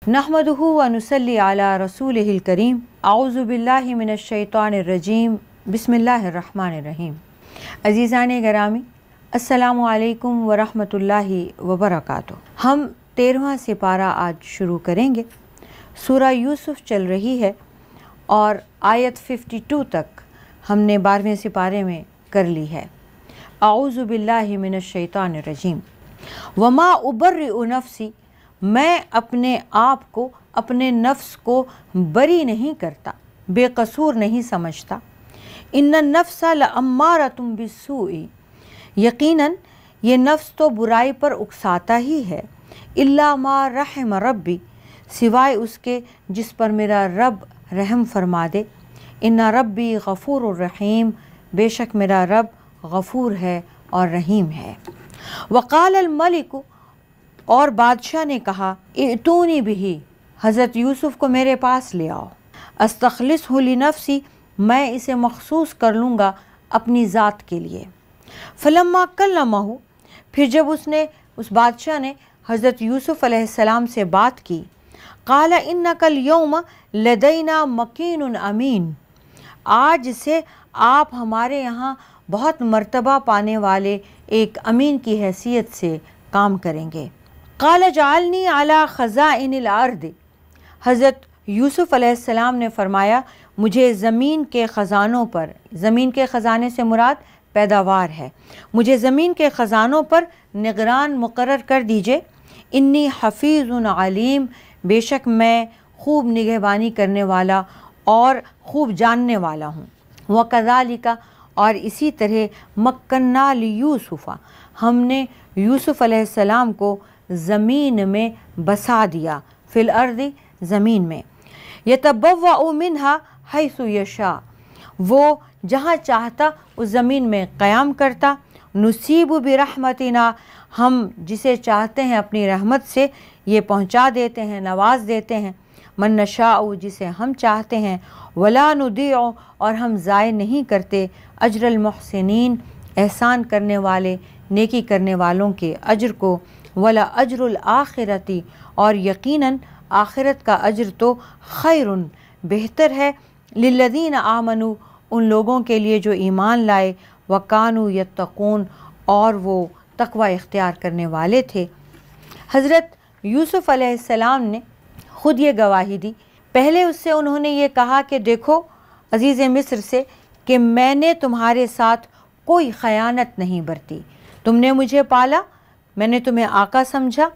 नहमदुहु व नुसल्ली अला रसूलिहिल करीम आऊज़ु बिल्लाहि मिनश शैतानिर रजीम बिस्मिल्लाहिर रहमानिर रहीम। अज़ीज़ान गिरामी, अस्सलामु अलैकुम व रहमतुल्लाहि व बरकातुहू। हम 13वां सिपारा आज शुरू करेंगे। सूरा यूसुफ चल रही है और आयत 52 तक हमने 12वें सिपारे में कर ली है। आऊज़ु बिल्लाहि मिनश शैतानिर रजीम। वमा उबर्रिउ नफ्सी, मैं अपने आप को, अपने नफ्स को बरी नहीं करता, बेकसूर नहीं समझता। इन्नन नफ्सा लअम्मारतुम बिस्सूई, यकीनन ये नफ्स तो बुराई पर उकसाता ही है। इल्ला मा रहम रब्बी, सिवाय उसके जिस पर मेरा रब रहम फरमा दे। इन्ना रब्बी गफ़ूरुर रहीम, बेशक मेरा रब गफ़ूर है और रहीम है। वक़ाल अल मलिक, और बादशाह ने कहा, इतूनी बिही, हज़रत यूसुफ को मेरे पास ले आओ। अस्तखलिसहु लिनफ्सी, मैं इसे मखसूस कर लूँगा अपनी ज़ात के लिए। फलम्मा कल्लमहु, फिर जब उस बादशाह ने हज़रत यूसुफ अलैहिस्सलाम से बात की, क़ाला इन्नकल यौम लदैना मकीनुन अमीन, आज से आप हमारे यहाँ बहुत मर्तबा पाने वाले एक अमीन की हैसियत से काम करेंगे। क़ाल जालनी अला ख़ज़ाइनिल अर्द, हज़रत यूसुफ अलैहिस्सलाम ने फरमाया, मुझे ज़मीन के ख़ज़ानों पर, ज़मीन के ख़ज़ाने से मुराद पैदावार है, मुझे ज़मीन के ख़ज़ानों पर निगरान मुक़र्रर कर दीजिए। इन्नी हफ़ीज़ुन अलीम, बेशक मैं खूब निगहबानी करने वाला और खूब जानने वाला हूँ। व कज़ालिका, और इसी तरह मक्कन्ना लियूसुफ़ा, हमने यूसुफ अलैहिस्सलाम को ज़मीन में बसा दिया, फ़िल अर्दी, ज़मीन में। यतबव्वअु मिन्हा हैसु यशा, वो जहाँ चाहता उस ज़मीन में क़याम करता। नुसीबु बिरहमतिना, हम जिसे चाहते हैं अपनी रहमत से ये पहुँचा देते हैं, नवाज देते हैं। मन नशाउ, जिसे हम चाहते हैं। वला नुदीउ, और हम ज़ाय नहीं करते अजरल मुहसिनीन, एहसान करने वाले, नेकी करने वालों के अजर को। वला अजरुल आखिरती, और यकीनन आखिरत का अजर तो खैरुन, बेहतर है। लिल्लज़ीन आमनू, उन लोगों के लिए जो ईमान लाए। वकानू यत्तकून, और वो तक़वा इख्तियार करने वाले थे। हज़रत यूसुफ अलैहिस्सलाम ने ख़ुद ये गवाही दी। पहले उससे उन्होंने ये कहा कि देखो अज़ीज़ मिस्र से, कि मैंने तुम्हारे साथ कोई ख़यानत नहीं बरती। तुमने मुझे पाला, मैंने तुम्हें आका समझा,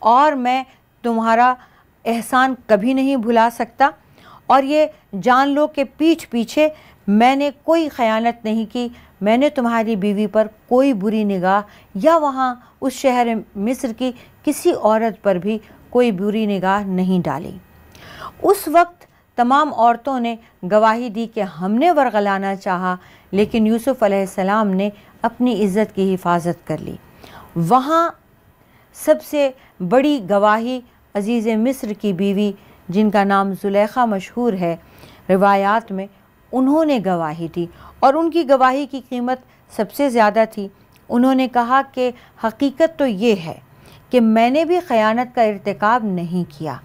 और मैं तुम्हारा एहसान कभी नहीं भुला सकता। और ये जान लो कि पीठ पीछे मैंने कोई ख़यानत नहीं की। मैंने तुम्हारी बीवी पर कोई बुरी निगाह, या वहाँ उस शहर मिस्र की किसी औरत पर भी कोई बुरी निगाह नहीं डाली। उस वक्त तमाम औरतों ने गवाही दी कि हमने वरगलाना चाहा, लेकिन यूसुफ अलैहिस्सलाम ने अपनी इज़्ज़त की हिफाजत कर ली। वहाँ सबसे बड़ी गवाही अज़ीज़ मिस्र की बीवी, जिनका नाम ज़ुलेखा मशहूर है रिवायात में, उन्होंने गवाही दी, और उनकी गवाही की कीमत सबसे ज़्यादा थी। उन्होंने कहा कि हकीकत तो ये है कि मैंने भी ख़यानत का इर्तिकाब नहीं किया,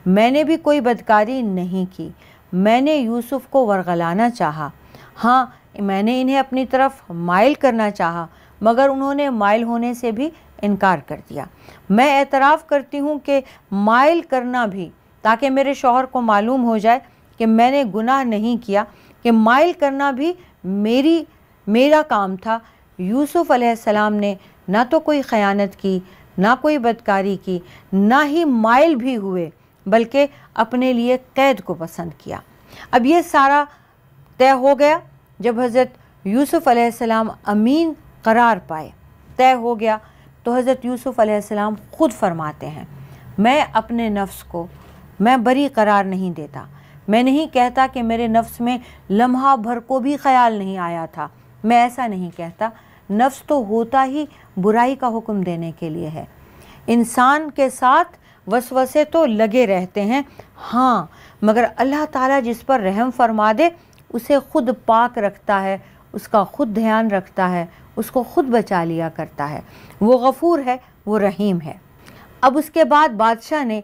मैंने भी कोई बदकारी नहीं की। मैंने यूसुफ को वरगलाना चाहा, हाँ मैंने इन्हें अपनी तरफ माइल करना चाहा, मगर उन्होंने माइल होने से भी इनकार कर दिया। मैं एतराफ़ करती हूँ कि माइल करना भी, ताकि मेरे शौहर को मालूम हो जाए कि मैंने गुनाह नहीं किया, कि माइल करना भी मेरा काम था। यूसुफ अलैहिस्सलाम ने ना तो कोई ख़यानत की, ना कोई बदकारी की, ना ही माइल भी हुए, बल्कि अपने लिए क़ैद को पसंद किया। अब ये सारा तय हो गया। जब हज़रत यूसुफ अलैहिस्सलाम अमीन करार पाए, तय हो गया, तो हज़रत यूसुफ अलैहिस्सलाम ख़ुद फरमाते हैं, मैं अपने नफ्स को मैं बरी करार नहीं देता। मैं नहीं कहता कि मेरे नफ्स में लम्हा भर को भी ख़याल नहीं आया था, मैं ऐसा नहीं कहता। नफ्स तो होता ही बुराई का हुक्म देने के लिए है। इंसान के साथ वसवसे तो लगे रहते हैं, हाँ, मगर अल्लाह ताला जिस पर रहम फरमा दे उसे खुद पाक रखता है, उसका खुद ध्यान रखता है, उसको खुद बचा लिया करता है। वो गफ़ूर है, वो रहीम है। अब उसके बाद बादशाह ने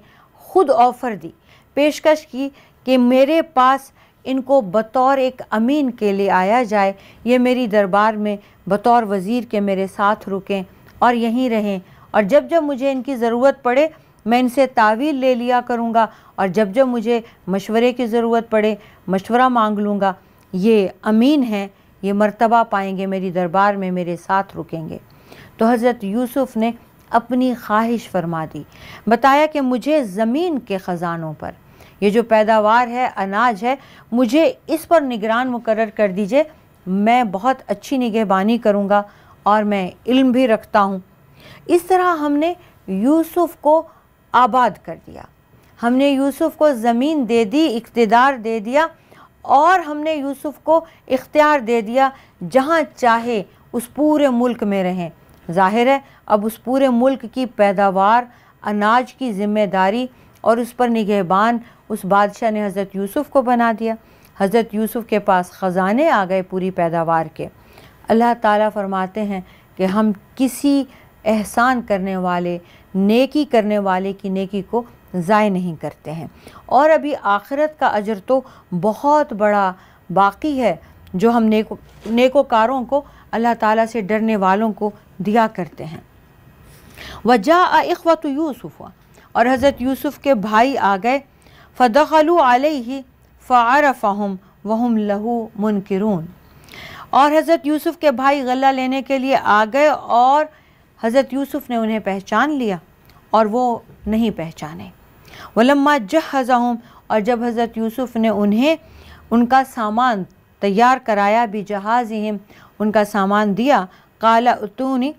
خود آفر دی، پیشکش کی کہ میرے پاس ان کو بطور ایک امین کے لیے آیا جائے، یہ میری دربار میں بطور وزیر کے میرے ساتھ رکیں اور یہیں رہیں، اور جب جب مجھے ان کی ضرورت پڑے میں ان سے تعویل لے لیا کروں گا، اور جب جب مجھے مشورے کی ضرورت پڑے مشورہ مانگ لوں گا۔ یہ امین ہیں، یہ مرتبہ پائیں گے میری دربار میں، میرے ساتھ رکیں گے۔ تو حضرت یوسف نے اپنی خواہش فرما دی، بتایا کہ مجھے زمین کے خزانوں پر یہ جو پیداوار ہے، اناج ہے، مجھے اس پر نگران مقرر کر دیجئے، میں بہت اچھی نگہبانی کروں گا اور میں علم بھی رکھتا ہوں۔ اس طرح ہم نے یوسف کو آباد کر دیا، ہم نے یوسف کو زمین دے دی، اقتدار دے دیا، اور ہم نے یوسف کو اختیار دے دیا جہاں چاہے اس پورے ملک میں رہیں۔ ظاہر ہے اب اس پورے ملک کی پیداوار، اناج کی ذمہ داری اور اس پر نگہبان اس بادشاہ نے حضرت یوسف کو بنا دیا۔ حضرت یوسف کے پاس خزانے آ گئے پوری پیداوار کے۔ اللہ تعالیٰ فرماتے ہیں کہ ہم کسی احسان کرنے والے، نیکی کرنے والے کی نیکی کو ضائع نہیں کرتے ہیں، اور ابھی آخرت کا اجر تو بہت بڑا باقی ہے جو ہم نیکوکاروں کو، اللہ تعالیٰ سے ڈرنے والوں کو دیا کرتے ہیں۔ وجاء اخوۃ یوسف، اور حضرت یوسف کے بھائی آ گئے، فدخلوا علیہ فعرفہم وہم لہ منکرون، اور حضرت یوسف کے بھائی غلہ لینے کے لیے آ گئے اور حضرت یوسف نے انہیں پہچان لیا اور وہ نہیں پہچانے۔ ولما جہزہم، اور جب حضرت یوسف نے انہیں ان کا سامان تیار کرایا، بجہازہم، ان کا سامان دیا، قال اتونی،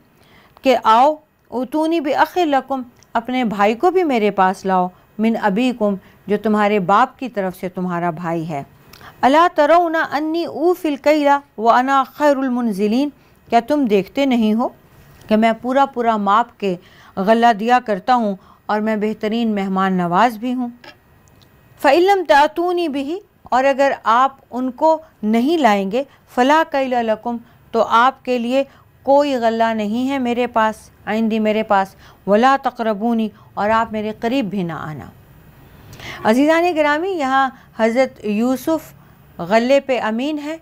کہ آؤ، اتونی باخ لکم، اپنے بھائی کو بھی میرے پاس لاؤ، من ابیکم، جو تمہارے باپ کی طرف سے تمہارا بھائی ہے۔ الا ترون انی اوفی الکیل وانا خیر المنزلین، کیا تم دیکھتے نہیں ہو کہ میں پورا پورا ماپ کے غلہ دیا کرتا ہوں اور میں بہترین مہمان نواز بھی ہوں۔ فإن لم تأتونی بہ، اور اگر آپ ان کو نہیں لائیں گے، فلا کیل لکم، تو آپ کے لیے کوئی غلہ نہیں ہے میرے پاس، عندی میرے پاس، ولا تقربونی، اور آپ میرے قریب بھی نہ آنا۔ عزیزان گرامی، یہاں حضرت یوسف غلے پہ امین ہے،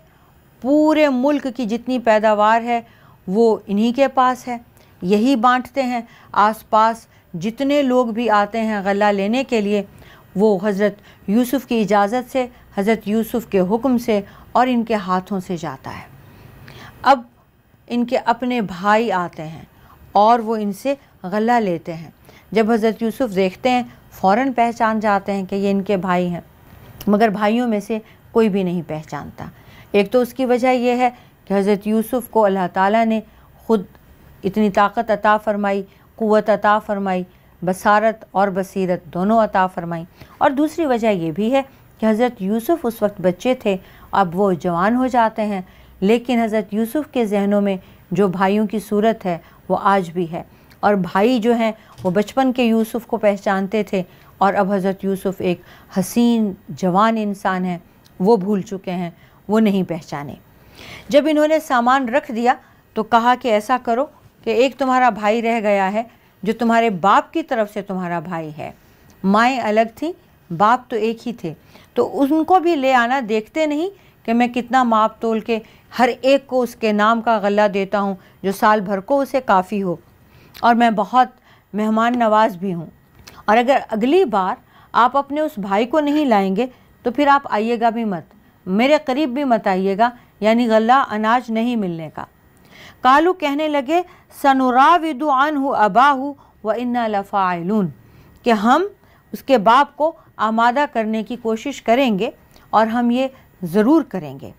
پورے ملک کی جتنی پیداوار ہے وہ انہی کے پاس ہے، یہی بانٹتے ہیں۔ آس پاس جتنے لوگ بھی آتے ہیں غلہ لینے کے لیے، وہ حضرت یوسف کی اجازت سے، حضرت یوسف کے حکم سے اور ان کے ہاتھوں سے جاتا ہے۔ اب ان کے اپنے بھائی آتے ہیں اور وہ ان سے غلہ لیتے ہیں۔ جب حضرت یوسف دیکھتے ہیں فوراً پہچان جاتے ہیں کہ یہ ان کے بھائی ہیں، مگر بھائیوں میں سے کوئی بھی نہیں پہچانتا۔ ایک تو اس کی وجہ یہ ہے کہ حضرت یوسف کو اللہ تعالیٰ نے خود اتنی طاقت عطا فرمائی، قوت عطا فرمائی، بصارت اور بصیرت دونوں عطا فرمائی، اور دوسری وجہ یہ بھی ہے کہ حضرت یوسف اس وقت بچے تھے، اب وہ جوان ہو جاتے ہیں، لیکن حضرت یوسف کے ذہنوں میں جو بھائیوں کی صورت ہے وہ آج بھی ہے، اور بھائی جو ہیں وہ بچپن کے یوسف کو پہچانتے تھے، اور اب حضرت یوسف ایک حسین جوان انسان ہیں، وہ بھول چکے ہیں، وہ نہیں پہچانے۔ جب انہوں نے سامان رکھ دیا تو کہا کہ ایسا کرو کہ ایک تمہارا بھائی رہ گیا ہے جو تمہارے باپ کی طرف سے تمہارا بھائی ہے، مائیں الگ تھیں، باپ تو ایک ہی تھے، تو ان کو بھی لے آنا۔ دیکھتے نہیں کہ میں کتنا ماپ تول کے ہر ایک کو اس کے نام کا غلہ دیتا ہوں جو سال بھر کو اسے کافی ہو، اور میں بہت مہمان نواز بھی ہوں، اور اگر اگلی بار آپ اپنے اس بھائی کو نہیں لائیں گے تو پھر آپ آئیے گا بھی مت، میرے قریب بھی مت آئیے گا، یعنی غلہ اناج نہیں ملنے کا۔ قالو، کہنے لگے، سنراود عنہ اباہ وانا لفاعلون، کہ ہم اس کے باپ کو آمادہ کرنے کی کوشش کریں گے اور ہم یہ ضرور کریں گے۔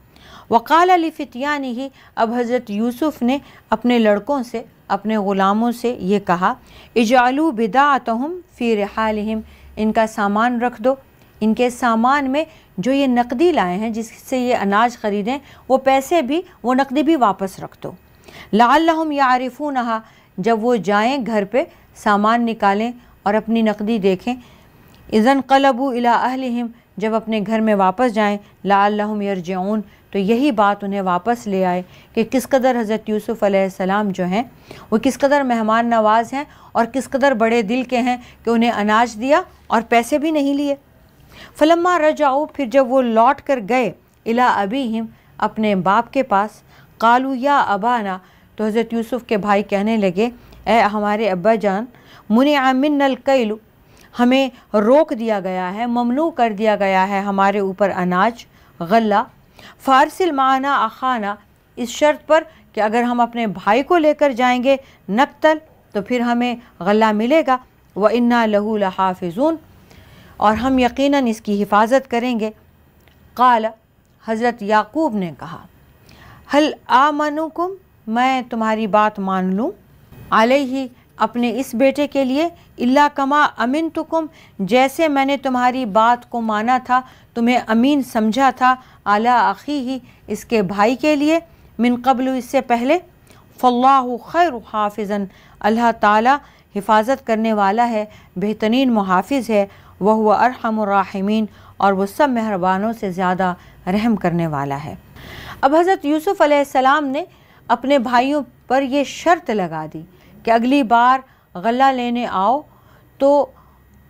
وقال لفتیانہ، اب حضرت یوسف نے اپنے لڑکوں سے، اپنے غلاموں سے یہ کہا، اجعلوا بضاعتہم فی رحالہم، ان کا سامان رکھ دو، ان کے سامان میں جو یہ نقدی لائے ہیں جس سے یہ اناج خریدیں، وہ پیسے بھی، وہ نقدی بھی واپس رکھ دو۔ لعلہم یعرفونہا، جب وہ جائیں گھر پہ سامان نکالیں اور اپنی نقدی دیکھیں، اذا انقلبوا الی اہلہم، جب اپنے گھر میں واپس جائیں، لعلہم یرجعون، تو یہی بات انہیں واپس لے آئے کہ کس قدر حضرت یوسف علیہ السلام جو ہیں وہ کس قدر مہمان نواز ہیں اور کس قدر بڑے دل کے ہیں کہ انہیں اناج دیا اور پیسے بھی نہیں لیے۔ فلما رجعوا، پھر جب وہ لوٹ کر گئے، الی ابیہم، اپنے باپ کے پاس، قالوا یا ابانا، تو حضرت یوسف کے بھائی کہنے لگے اے ہمارے ابا جان، منع منا الکیل، ہمیں روک دیا گیا ہے، ممنوع کر دیا گیا ہے ہمارے اوپر اناج، غلہ، فارسل معنا اخانا، اس شرط پر کہ اگر ہم اپنے بھائی کو لے کر جائیں گے نقتل تو پھر ہمیں غلہ ملے گا، وَإِنَّا لَهُ لَحَافِظُونَ، اور ہم یقیناً اس کی حفاظت کریں گے۔ قال، حضرت یعقوب نے کہا، هل آمنکم، میں تمہاری بات مان لوں، علیہ، اپنے اس بیٹے کے لیے، الا کما امنتکم، جیسے میں نے تمہاری بات کو مانا تھا، تمہیں امین سمجھا تھا، علی اخیہ، اس کے بھائی کے لیے، من قبل، اس سے پہلے، فاللہ خیر حافظا، اللہ تعالی حفاظت کرنے والا ہے، بہترین محافظ ہے، وہو ارحم الراحمین، اور وہ سب مہربانوں سے زیادہ رحم کرنے والا ہے۔ اب حضرت یوسف علیہ السلام نے اپنے بھائیوں پر یہ شرط لگا دی کہ اگلی بار غلہ لینے آؤ تو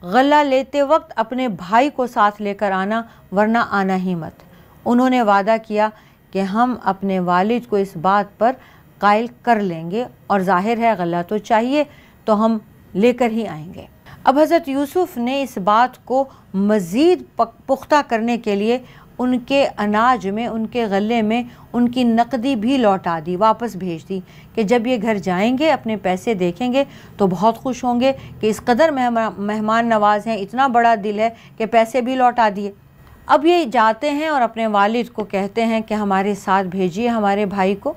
غلہ لیتے وقت اپنے بھائی کو ساتھ لے کر آنا، ورنہ آنا ہی مت۔ انہوں نے وعدہ کیا کہ ہم اپنے والد کو اس بات پر قائل کر لیں گے، اور ظاہر ہے غلہ تو چاہیے تو ہم لے کر ہی آئیں گے۔ اب حضرت یوسف نے اس بات کو مزید پختہ کرنے کے لیے ان کے اناج میں، ان کے غلے میں ان کی نقدی بھی لوٹا دی، واپس بھیج دی، کہ جب یہ گھر جائیں گے اپنے پیسے دیکھیں گے تو بہت خوش ہوں گے کہ اس قدر مہمان نواز ہیں، اتنا بڑا دل ہے کہ پیسے بھی لوٹا دیے۔ اب یہ جاتے ہیں اور اپنے والد کو کہتے ہیں کہ ہمارے ساتھ بھیجیے ہمارے بھائی کو،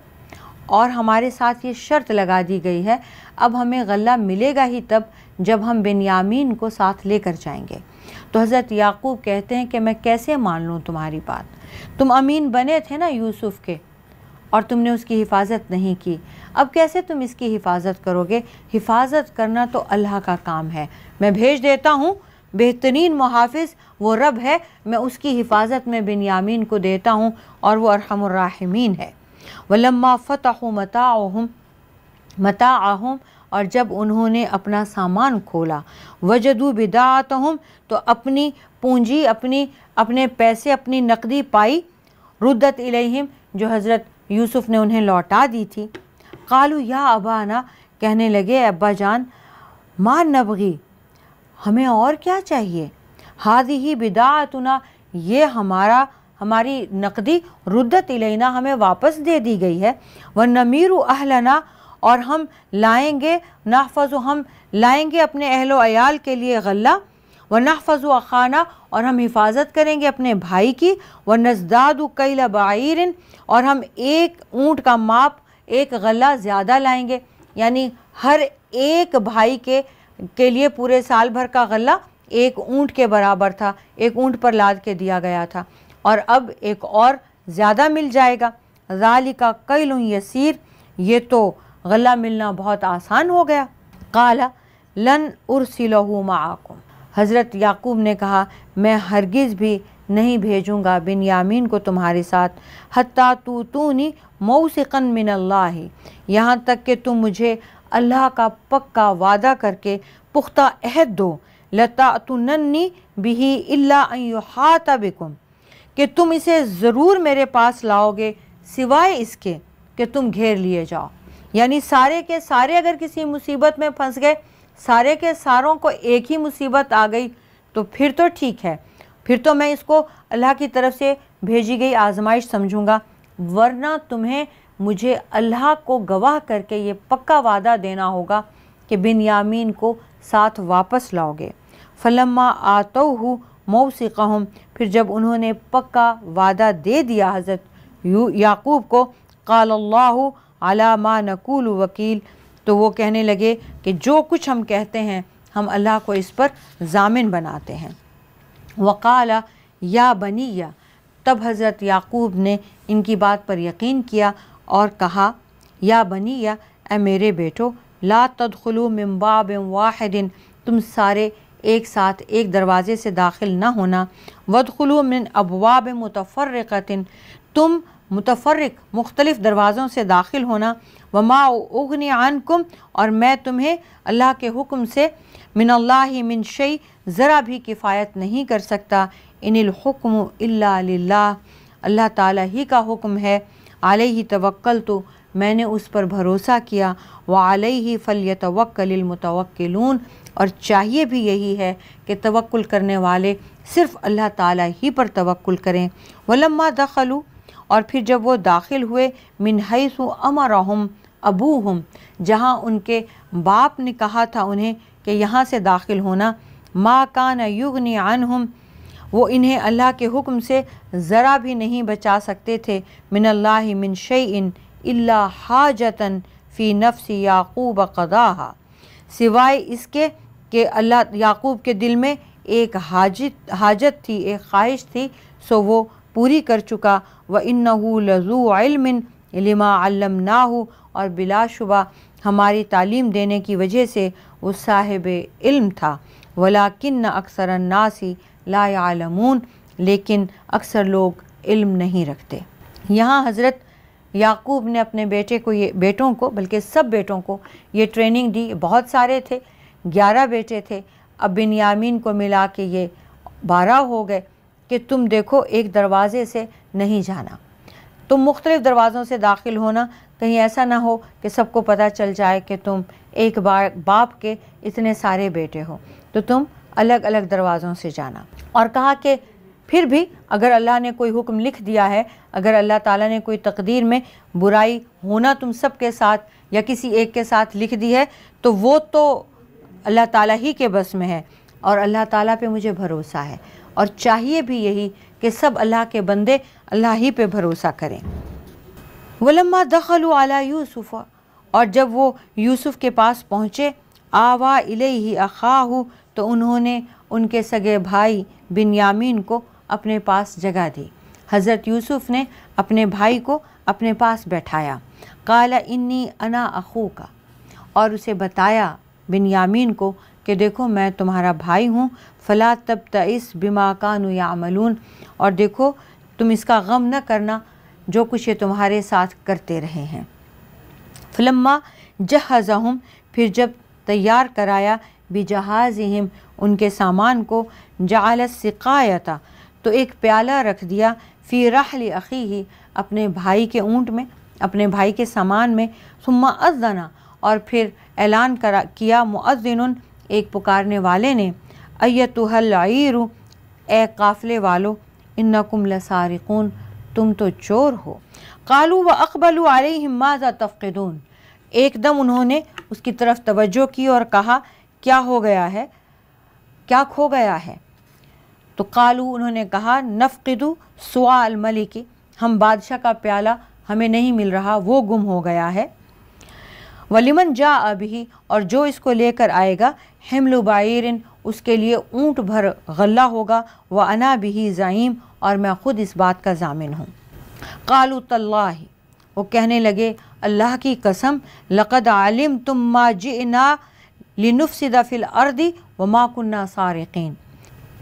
اور ہمارے ساتھ یہ شرط لگا دی گئی ہے، اب ہمیں غلہ ملے گا ہی تب جب ہم بنیامین کو ساتھ لے کر جائیں گے۔ تو حضرت یعقوب کہتے ہیں کہ میں کیسے مان لوں تمہاری بات، تم امین بنے تھے نا یوسف کے، اور تم نے اس کی حفاظت نہیں کی، اب کیسے تم اس کی حفاظت کرو گے؟ حفاظت کرنا تو اللہ کا کام ہے، میں بھیج دیتا ہوں، بہترین محافظ وہ رب ہے، میں اس کی حفاظت میں بنیامین کو دیتا ہوں، اور وہ ارحم الراحمین ہے۔ وَلَمَّا فَتَحُوا مَتَاعَهُمْ، اور جب انہوں نے اپنا سامان کھولا، وَجَدُوا بِضَاعَتَهُمْ، تو اپنی پونجی، اپنے پیسے، اپنی نقدی پائی، ردت الیہم، جو حضرت یوسف نے انہیں لوٹا دی تھی۔ قالوا یا ابانا، کہنے لگے ابا جان، ما نبغی، ہمیں اور کیا چاہیے، ہذہ بضاعتنا، یہ ہماری نقدی، ردت الینا، ہمیں واپس دے دی گئی ہے، ونمیر اہلنا، اور ہم لائیں گے، نحفظ، ہم لائیں گے اپنے اہل و عیال کے لیے غلہ، ونحفظ اخانا، اور ہم حفاظت کریں گے اپنے بھائی کی، ونزداد کیل بعیر، اور ہم ایک اونٹ کا ماپ، ایک غلہ زیادہ لائیں گے، یعنی ہر ایک بھائی کے لیے پورے سال بھر کا غلہ ایک اونٹ کے برابر تھا، ایک اونٹ پر لاد کے دیا گیا تھا، اور اب ایک اور زیادہ مل جائے گا۔ ذالک کیل یسیر، یہ تو غلہ ملنا بہت آسان ہو گیا۔ قال لن ارسلہ معکم، حضرت یعقوب نے کہا میں ہرگز بھی نہیں بھیجوں گا بنیامین کو تمہارے ساتھ، حتی توتونی موثقا من اللہ، یہاں تک کہ تم مجھے اللہ کا پکا وعدہ کر کے پختہ عہد دو، لتأتوننی بہ الا ان یحاط بکم، کہ تم اسے ضرور میرے پاس لاؤ گے سوائے اس کے کہ تم گھیر لیے جاؤ، یعنی سارے کے سارے اگر کسی مصیبت میں پھنس گئے، سارے کے ساروں کو ایک ہی مصیبت آ گئی تو پھر تو ٹھیک ہے، پھر تو میں اس کو اللہ کی طرف سے بھیجی گئی آزمائش سمجھوں گا، ورنہ تمہیں مجھے اللہ کو گواہ کر کے یہ پکا وعدہ دینا ہوگا کہ بنیامین کو ساتھ واپس لاؤ گے۔ فلما آتوہ موثقہم، پھر جب انہوں نے پکا وعدہ دے دیا حضرت یعقوب کو، قال اللہ علی ما نقول وکیل، تو وہ کہنے لگے کہ جو کچھ ہم کہتے ہیں ہم اللہ کو اس پر ضامن بناتے ہیں۔ وقال یا بنی، تب حضرت یعقوب نے ان کی بات پر یقین کیا اور کہا، یا بنی، اے میرے بیٹو، لا تدخلوا من باب واحد، تم سارے ایک ساتھ ایک دروازے سے داخل نہ ہونا، وادخلوا من ابواب متفرقۃ، تم मुतफर्रिक मुख्तलिफ दरवाज़ों से दाखिल होना, वमा उगनी अन्कुम और मैं तुम्हें अल्लाह के हुक्म से मिनल्लाहि मिन शै ज़रा भी किफ़ायत नहीं कर सकता, इनिल हुक्मु इल्ला लिल्लाह अल्लाह ताला ही का हुक्म है, अलैहि तवक्कलतु मैंने उस पर भरोसा किया, व अलैहि फल्यतवक्कलिल मुतवक्किलून और चाहिए भी यही है कि तवक्कुल करने वाले सिर्फ़ अल्लाह ताला ही पर तवक्कुल करें। वलम्मा दखलू और फिर जब वो दाखिल हुए मिन हैसु अमरहुम अबूहुम जहाँ उनके बाप ने कहा था उन्हें कि यहाँ से दाखिल होना, मा कान युगनी अन्हुम वो इन्हें अल्लाह के हुक्म से ज़रा भी नहीं बचा सकते थे, मिनल्लाहि मिन शैइन इल्ला हाजतन फ़ी नफ्सी याक़ूब क़दाहा सिवाय इसके कि अल्लाह याक़ूब के दिल में एक हाजत थी, एक ख्वाहिश थी, सो वो पूरी कर चुका। व इन्नहु लज़ू इल्मिन लिमा अल्लमनाहु और बिलाशुबा हमारी तालीम देने की वजह से वो साहिब इल्म था। वलाकिन्न अक्सर अन्नासी ला यालमून लेकिन अक्सर लोग इल्म नहीं रखते। यहाँ हज़रत याक़ूब ने अपने बेटों को बल्कि सब बेटों को ये ट्रेनिंग दी। बहुत सारे थे, 11 बेटे थे, अब बिन्यामीन को मिला के ये 12 हो गए कि तुम देखो एक दरवाज़े से नहीं जाना, तुम मुख्तलिफ़ दरवाज़ों से दाखिल होना, कहीं ऐसा ना हो कि सबको पता चल जाए कि तुम एक बाप के इतने सारे बेटे हो, तो तुम अलग अलग दरवाज़ों से जाना। और कहा कि फिर भी अगर अल्लाह ने कोई हुक्म लिख दिया है, अगर अल्लाह ताला ने कोई तकदीर में बुराई होना तुम सब के साथ या किसी एक के साथ लिख दी है, तो वो तो अल्लाह ताला ही के बस में है और अल्लाह ताला पे मुझे भरोसा है। और चाहिए भी यही कि सब अल्लाह के बंदे अल्लाह ही पे भरोसा करें। वलम्मा दखलू अला यूसुफ़ और जब वो यूसुफ़ के पास पहुँचे, आवा इलैहि अखाहु तो उन्होंने उनके सगे भाई बिन्यामीन को अपने पास जगह दी। हज़रत यूसुफ़ ने अपने भाई को अपने पास बैठाया। काला इन्नी अना अखूका और उसे बताया बिन्यामीन को कि देखो मैं तुम्हारा भाई हूँ, फ़ला तब्तइस बिमा कानू यामलून और देखो तुम इसका गम न करना जो कुछ ये तुम्हारे साथ करते रहे हैं। फलम्मा जहज़हुम फिर जब तैयार कराया बिजहाज़िहिम उनके सामान को, जअल सिक़ायता तो एक प्याला रख दिया, फ़ी रहली अख़ीही अपने भाई के ऊँट में, अपने भाई के सामान में, सुम्मा अज़्ज़ना और फिर ऐलान किया मुअज़्ज़िनुन एक पुकारने वाले ने, अय्यतुहल अईरु ए काफ़िले वालो, इन्नकुम लसारिक़ून तुम तो चोर हो। क़ालू व अक़बलू अलैहिम माज़ा तफ़क़िदून एकदम उन्होंने उसकी तरफ तवज्जो की और कहा क्या हो गया है, क्या खो गया है। तो क़ालू उन्होंने कहा नफ़क़िदु सुआ अल मलिकी हम बादशाह का प्याला हमें नहीं मिल रहा, वो गुम हो गया है। वलिमन जा अभी और जो इसको लेकर आएगा, हिमलु बाइरिन उसके लिए ऊँट भर गल्ला होगा, व अना बिही ज़ईम और मैं ख़ुद इस बात का ज़ामिन हूँ। क़ालू तल्लाहि वो कहने लगे अल्लाह की कसम, लक़द अलिमतुम मा जिअना लिनुफ़सिदा फ़िल अर्दि व मा कुन्ना सारिक़ीन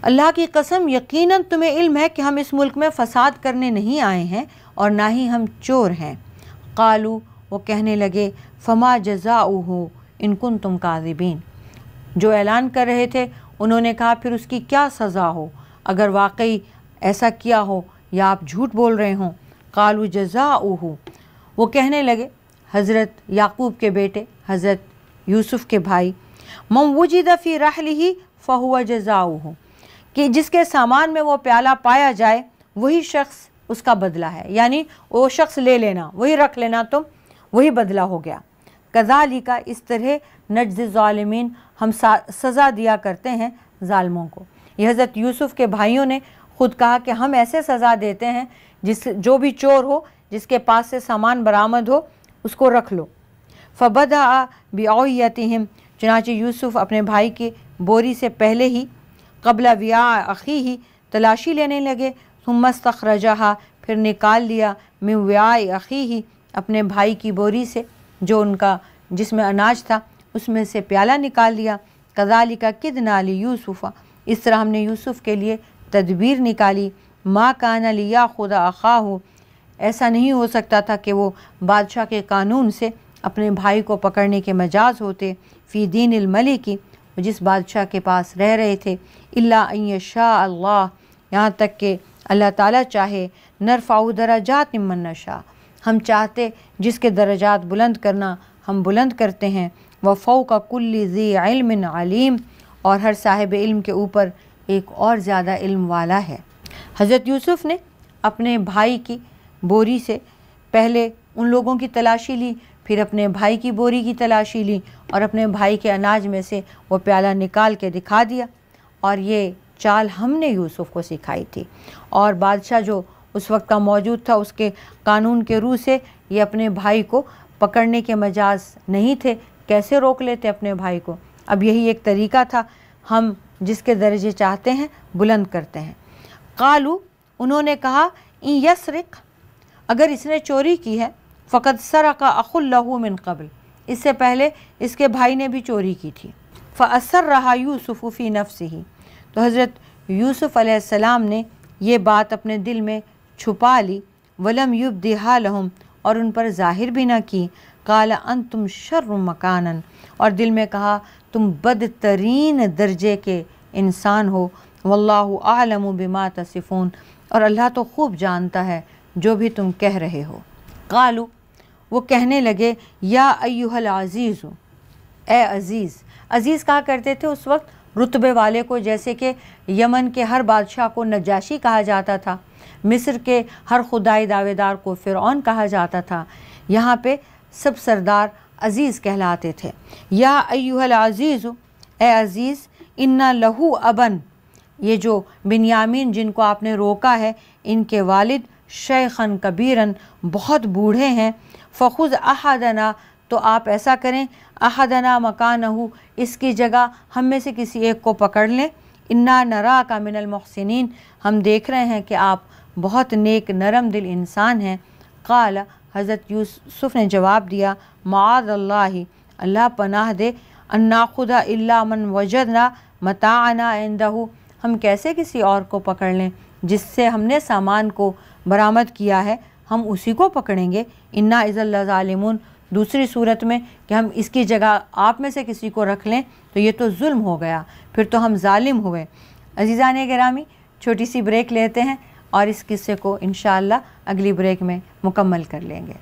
अल्लाह की कसम यकीनन तुम्हें इल्म है कि हम इस मुल्क में फ़साद करने नहीं आए हैं और ना ही हम चोर हैं। क़ालू वो कहने लगे फ़मा जज़ाउहु इन कुन्तुम काज़िबीन जो ऐलान कर रहे थे उन्होंने कहा फिर उसकी क्या सज़ा हो अगर वाकई ऐसा किया हो या आप झूठ बोल रहे हों। क़ालू जज़ाउहु वो कहने लगे हज़रत याक़ूब के बेटे हज़रत यूसुफ़ के भाई, मम वुजिदा फ़ी रहलिही फ़हुवा जज़ाउहु कि जिसके सामान में वो प्याला पाया जाए वही शख्स उसका बदला है, यानी वो शख्स ले लेना, वही रख लेना तुम, वही बदला हो गया। कज़ालिका इस तरह नज्ज़ि ज़ालिमीन हम सज़ा दिया करते हैं ज़ालिमों को। ये हज़रत यूसुफ़ के भाइयों ने ख़ुद कहा कि हम ऐसे सज़ा देते हैं जो भी चोर हो, जिसके पास से सामान बरामद हो उसको रख लो। फ़बदा बिऔयतिहिम चुनांचे यूसुफ़ अपने भाई की बोरी से पहले ही क़ब्ल विया अख़ीही तलाशी लेने लगे, सुम्मा इस्तख़रजहा फिर निकाल लिया, मिन विया अख़ीही अपने भाई की बोरी से जो उनका जिसमें अनाज था उसमें से प्याला निकाल लिया। कज़ालिका किदना लि यूसुफ़ इस तरह हमने यूसुफ़ के लिए तदबीर निकाली। मा कान लियाख़ुज़ अख़ाहु ऐसा नहीं हो सकता था कि वो बादशाह के कानून से अपने भाई को पकड़ने के मजाज होते। फ़ी दीन अल मलिकी, जिस बादशाह के पास रह रहे थे, इल्ला अन यशा अल्लाह, यहाँ तक कि अल्लाह ताला चाहे, नरफ़ाउ दराजात मिम्मन नशा, हम चाहते जिसके दराजात बुलंद करना हम बुलंद करते हैं। व फ़ौक़ कुल्लि ज़ी इल्मिन अलीम, और हर साहिब इल्म के ऊपर एक और ज़्यादा इल्म वाला है। हज़रत यूसुफ़ ने अपने भाई की बोरी से पहले उन लोगों की तलाशी ली, फिर अपने भाई की बोरी की तलाशी ली और अपने भाई के अनाज में से वो प्याला निकाल के दिखा दिया। और ये चाल हमने यूसुफ़ को सिखाई थी। और बादशाह जो उस वक्त का मौजूद था, उसके कानून के रूह से ये अपने भाई को पकड़ने के मजाज नहीं थे, कैसे रोक लेते अपने भाई को। अब यही एक तरीका था, हम जिसके दर्जे चाहते हैं बुलंद करते हैं। कालू, उन्होंने कहा, इन यसरिक, अगर इसने चोरी की है, फ़क़द सरक़ अख़ुल लहू मिन क़ब्ल, इससे पहले इसके भाई ने भी चोरी की थी। फ़अस्सर्रहा यूसुफ़ फ़ी नफ़्सिही, तो हज़रत यूसुफ़ अलैहिस्सलाम ने ये बात अपने दिल में छुपा ली। वलम युब्दिहा लहुम, और उन पर ज़ाहिर भी न की। क़ाल अंतुम शर्रु मकानन, और दिल में कहा तुम बदतरीन दर्जे के इंसान हो। वल्लाहु आलमु बिमा तसिफ़ून, और अल्लाह तो खूब जानता है जो भी तुम कह रहे हो। क़ालू, वो कहने लगे, या अय्युहल अज़ीज़, ए अज़ीज़। अज़ीज़ कहा करते थे उस वक्त रुतबे वाले को, जैसे कि यमन के हर बादशाह को नजाशी कहा जाता था, मिस्र के हर खुदाई दावेदार को फ़िरऔन कहा जाता था। यहाँ पे सब सरदार अज़ीज़ कहलाते थे। या अय्युहल अज़ीज़, ए अज़ीज़, इन्ना लहू अबन, ये जो बिन्यामीन जिनको आपने रोका है, इनके वालिद शेखन कबीरन, बहुत बूढ़े हैं। फ़ख़ुज़ अहदना, तो आप ऐसा करें, अहदना मकानहू, इसकी जगह हम में से किसी एक को पकड़ लें। इन्ना नरा का मिनल मुहसिनीन, हम देख रहे हैं कि आप बहुत नेक नरम दिल इंसान हैं। क़ाल, हज़रत यूसुफ़ ने जवाब दिया, माअज़ल्लाहि, अल्लाह पनाह दे, अन्ना खुदा इल्ला मन वजदना मताअना इंदहू, हम कैसे किसी और को पकड़ लें, जिससे हमने सामान को बरामद किया है हम उसी को पकड़ेंगे। इन्ना इज़ल ज़ालिमून, दूसरी सूरत में कि हम इसकी जगह आप में से किसी को रख लें तो ये तो जुल्म हो गया, फिर तो हम जालिम हुए। अज़ीज़ान गिरामी, छोटी सी ब्रेक लेते हैं और इस किस्से को इंशाअल्लाह अगली ब्रेक में मुकम्मल कर लेंगे।